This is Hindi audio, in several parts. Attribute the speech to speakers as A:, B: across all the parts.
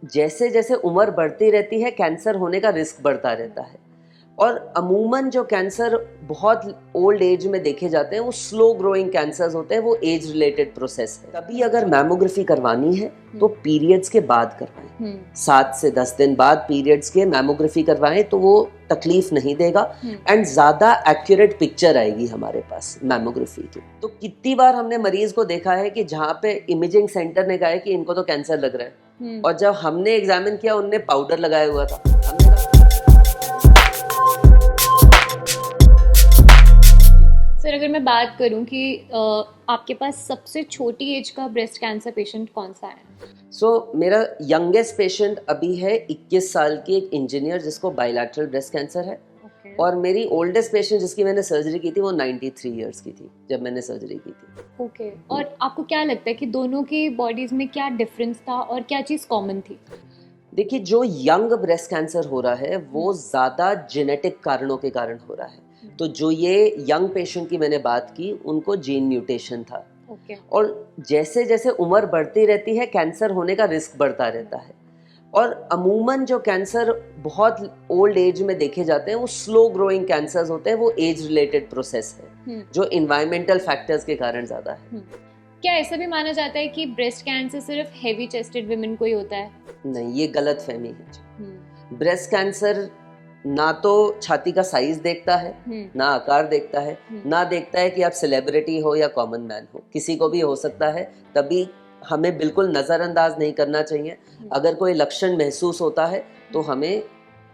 A: जैसे जैसे उम्र बढ़ती रहती है कैंसर होने का रिस्क बढ़ता रहता है। और अमूमन जो कैंसर बहुत ओल्ड एज में देखे जाते हैं वो स्लो ग्रोइंग कैंसर्स होते हैं, वो एज रिलेटेड प्रोसेस है। तभी अगर मैमोग्राफी करवानी है तो पीरियड्स के बाद करवाएं, 7 से 10 दिन बाद पीरियड्स के मैमोग्राफी करवाएं तो वो तकलीफ नहीं देगा एंड ज्यादा एक्यूरेट पिक्चर आएगी हमारे पास मैमोग्राफी की। तो कितनी बार हमने मरीज को देखा है कि जहाँ पे इमेजिंग सेंटर ने कहा है कि इनको तो कैंसर लग रहा है और जब हमने एग्जामिन किया उनने पाउडर लगाया हुआ था।
B: सर अगर मैं बात करूं कि आपके पास सबसे छोटी एज का ब्रेस्ट कैंसर पेशेंट कौन सा है?
A: मेरा यंगेस्ट पेशेंट अभी है 21 साल की एक इंजीनियर जिसको बायलैटरल ब्रेस्ट कैंसर है। और मेरी ओल्डेस्ट पेशेंट जिसकी मैंने सर्जरी की थी वो 93 इयर्स की थी जब मैंने सर्जरी की थी।
B: ओके। और आपको क्या लगता है कि दोनों की बॉडीज में क्या डिफरेंस था और क्या चीज़ कॉमन थी?
A: देखिए, जो यंग ब्रेस्ट कैंसर हो रहा है वो ज़्यादा जेनेटिक कारणों के कारण हो रहा है। तो जो ये यंग पेशेंट की मैंने बात की उनको जीन म्यूटेशन था। और जैसे जैसे उम्र बढ़ती रहती है कैंसर होने का रिस्क बढ़ता रहता है। और अमूमन जो कैंसर बहुत ओल्ड एज में देखे जाते हैं वो स्लो ग्रोइंग कैंसर्स होते हैं, वो एज रिलेटेड प्रोसेस है जो इन्वायरमेंट फैक्टर्स के कारण ज़्यादा है।
B: क्या ऐसा भी माना जाता है कि ब्रेस्ट कैंसर सिर्फ हेवी चेस्टेड विमेन को ही होता है?
A: नहीं, ये गलत फहमी है। ब्रेस्ट कैंसर ना तो छाती का साइज देखता है, ना आकार देखता है, ना देखता है कि आप सेलिब्रिटी हो या कॉमन मैन हो, किसी को भी हो सकता है। तभी हमें बिल्कुल नज़रअंदाज नहीं करना चाहिए। अगर कोई लक्षण महसूस होता है तो हमें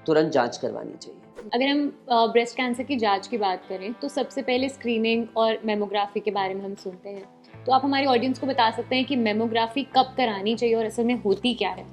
A: तुरंत जांच करवानी चाहिए।
B: अगर हम ब्रेस्ट कैंसर की जांच की बात करें तो सबसे पहले स्क्रीनिंग और मेमोग्राफी के बारे में हम सुनते हैं, तो आप हमारी ऑडियंस को बता सकते हैं कि मेमोग्राफी कब करानी चाहिए और असल में होती क्या है?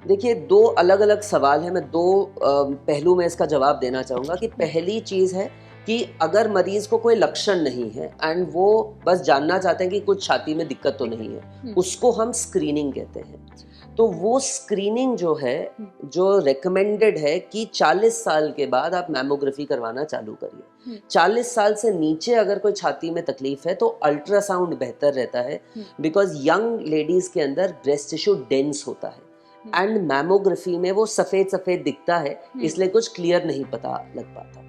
A: देखिए, दो अलग अलग सवाल है, मैं दो पहलू में इसका जवाब देना चाहूँगा। कि पहली चीज़ है कि अगर मरीज को कोई लक्षण नहीं है एंड वो बस जानना चाहते हैं कि कुछ छाती में दिक्कत तो नहीं है, उसको हम स्क्रीनिंग कहते हैं। तो वो स्क्रीनिंग जो है, जो रेकमेंडेड है कि 40 साल के बाद आप मैमोग्राफी करवाना चालू करिए। 40 साल से नीचे अगर कोई छाती में तकलीफ है तो अल्ट्रासाउंड बेहतर रहता है, बिकॉज यंग लेडीज के अंदर ब्रेस्ट टिश्यू डेंस होता है एंड मैमोग्राफी में वो सफेद सफेद दिखता है, इसलिए कुछ क्लियर नहीं पता लग पाता।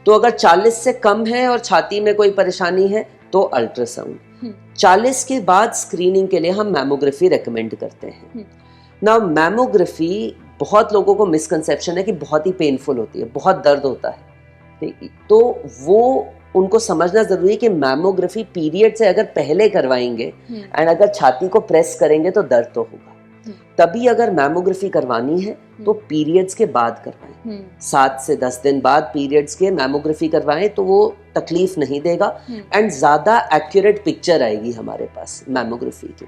A: तो अगर 40 से कम है और छाती में कोई परेशानी है तो अल्ट्रासाउंड। 40 के बाद स्क्रीनिंग के लिए हम मैमोग्राफी रेकमेंड करते हैं। ना मैमोग्राफी, बहुत लोगों को मिसकंसेप्शन है कि बहुत ही पेनफुल होती है, बहुत दर्द होता है। तो वो उनको समझना जरूरी है कि मैमोग्राफी पीरियड से अगर पहले करवाएंगे एंड अगर छाती को प्रेस करेंगे तो दर्द तो होगा। तभी अगर मैमोग्राफी करवानी है तो पीरियड्स के बाद करवाएं, 7 से 10 दिन बाद पीरियड्स के मैमोग्राफी करवाएं तो वो तकलीफ नहीं देगा एंड ज्यादा एक्यूरेट पिक्चर आएगी हमारे पास मैमोग्राफी की।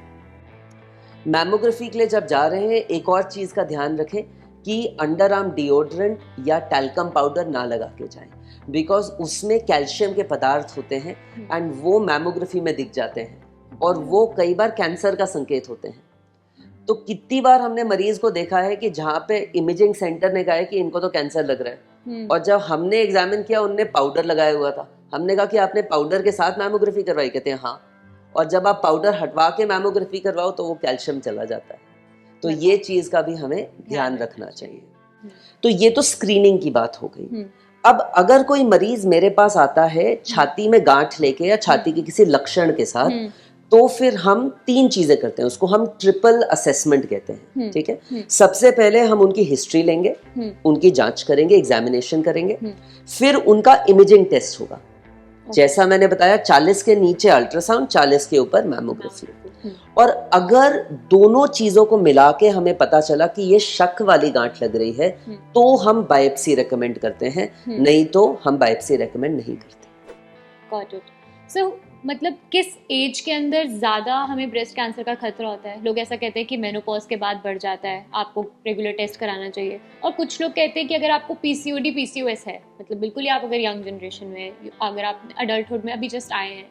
A: मैमोग्राफी के लिए जब जा रहे हैं एक और चीज का ध्यान रखें कि अंडर आर्म डिओड्रेंट या टैल्कम पाउडर ना लगा के जाएं, बिकॉज उसमें कैल्शियम के पदार्थ होते हैं एंड वो मैमोग्राफी में दिख जाते हैं और वो कई बार कैंसर का संकेत होते हैं। तो कितनी बार हमने मरीज को देखा है कि जहाँ पे इमेजिंग सेंटर ने कहा है कि इनको तो कैंसर लग रहा है और जब हमने एग्जामिन किया उनने पाउडर लगाया हुआ था। हमने कहा कि आपने पाउडर के साथ मैमोग्राफी करवाई? कहते हैं हाँ। और जब आप पाउडर हटवा के मैमोग्राफी करवाओ तो वो कैल्शियम चला जाता है। तो ये चीज का भी हमें ध्यान रखना चाहिए। तो ये तो स्क्रीनिंग की बात हो गई। अब अगर कोई मरीज मेरे पास आता है छाती में गांठ लेके या छाती के किसी लक्षण के साथ, तो फिर हम 3 चीजें करते हैं, उसको हम ट्रिपल असेसमेंट कहते हैं। ठीक है, सबसे पहले हम उनकी हिस्ट्री लेंगे, उनकी जांच करेंगे, एग्जामिनेशन करेंगे, फिर उनका इमेजिंग टेस्ट होगा। जैसा मैंने बताया 40 के नीचे अल्ट्रासाउंड, 40 के ऊपर मैमोग्राफी। और अगर दोनों चीजों को मिला के हमें पता चला कि ये शक वाली गांठ लग रही है तो हम बायोप्सी रेकमेंड करते हैं, नहीं तो हम बायोप्सी रेकमेंड नहीं करते।
B: Got it. सो मतलब किस एज के अंदर ज़्यादा हमें ब्रेस्ट कैंसर का खतरा होता है? लोग ऐसा कहते हैं कि मेनोपॉज के बाद बढ़ जाता है, आपको रेगुलर टेस्ट कराना चाहिए। और कुछ लोग कहते हैं कि अगर आपको पीसीओडी पीसीओएस है, मतलब बिल्कुल ही आप अगर यंग जनरेशन में, अगर आप अडल्टहुड में अभी जस्ट आए हैं,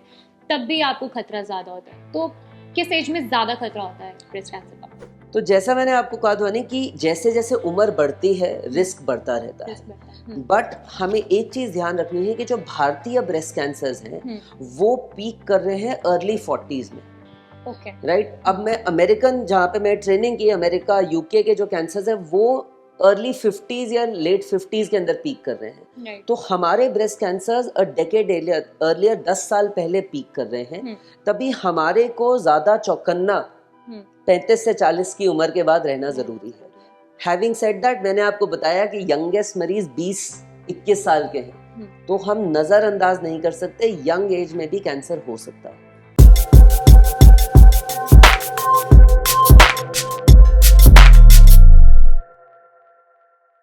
B: तब भी आपको खतरा ज़्यादा होता है। तो किस एज में ज़्यादा खतरा होता है ब्रेस्ट कैंसर का?
A: तो जैसा मैंने आपको कहा ध्वनि कि जैसे जैसे उम्र बढ़ती है रिस्क बढ़ता रहता है। बट हमें एक चीज ध्यान रखनी है कि जो भारतीय ब्रेस्ट कैंसर्स हैं वो पीक कर रहे हैं अर्ली 40s में।
B: Okay
A: right. अब मैं अमेरिकन, जहाँ पे मैं ट्रेनिंग की, अमेरिका यूके के जो कैंसर्स हैं वो अर्ली 50s या लेट 50s के अंदर पीक कर रहे हैं।
B: राइट
A: तो हमारे breast cancers a decade earlier 10 साल पहले पीक कर रहे हैं। तभी हमारे को ज़्यादा चौकन्ना 35 से 40 की उम्र के बाद रहना ज़रूरी है। हैविंग सेड दैट, मैंने आपको बताया कि यंगेस्ट मरीज 20-21 साल के हैं, तो हम नज़रअंदाज नहीं कर सकते, यंग एज में भी कैंसर हो सकता है।